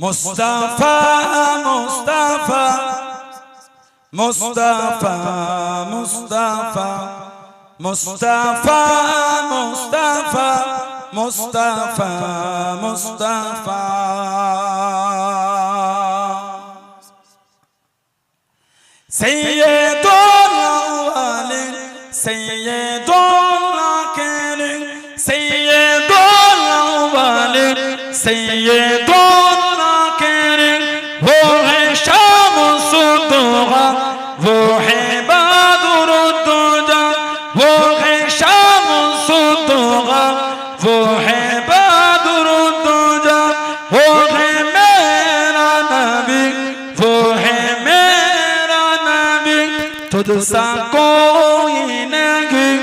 মুস্তাফা মুস্তাফা মুস্তাফা মুস্তাফা মুস্তাফা মুস্তাফা মুস্তাফা মুস্তাফা সাইয়্যিদুল আউয়ালিন সাইয়্যিদুল আখিরিন সাইয়্যিদুল আউয়ালিন সাইয়্যিদুল আখিরিন वो है शामुद्दुहा वो है बदरुद्दुजा वो है शामुद्दुहा वो है बदरुद्दुजा वो है मेरा नबी वो है मेरा नबी तुझसा कोई नहीं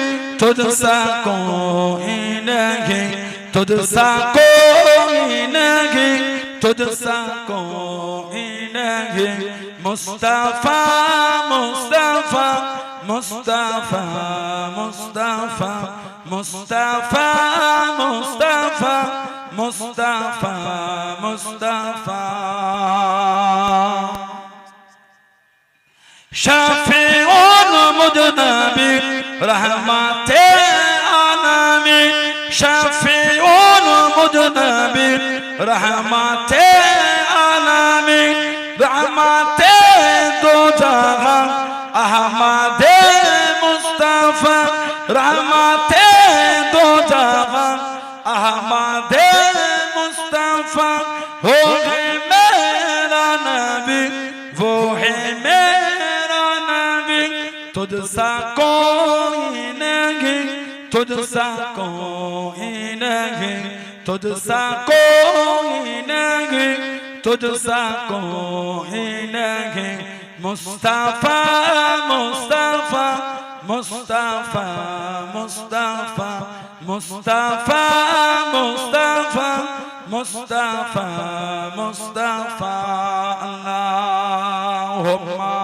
तुझसा कोई नहीं तुझसा कोई नहीं तुझसा कोई नहीं मुस्तफा मुस्तफा मुस्तफा मुस्तफा मुस्तफा मुस्तफा मुस्तफा मुस्तफा शफीउल मुजनबी रहमते आलमी शफीउल मुजनबी रहमते आलमी रहमते दो जहां अहमदे मुस्तफा रहमते दो जहां अहमदे मुस्तफा हो है मेरा नबी वो है मेरा नबी तुझसा कोई नहीं तुझसा कोई नहीं तुझसा कोई नहीं तुझसा कोई नहीं मुस्तफा मुस्तफा मुस्तफा मुस्तफा मुस्तफा मुस्तफा मुस्तफा मुस्तफा अल्लाहुम्मा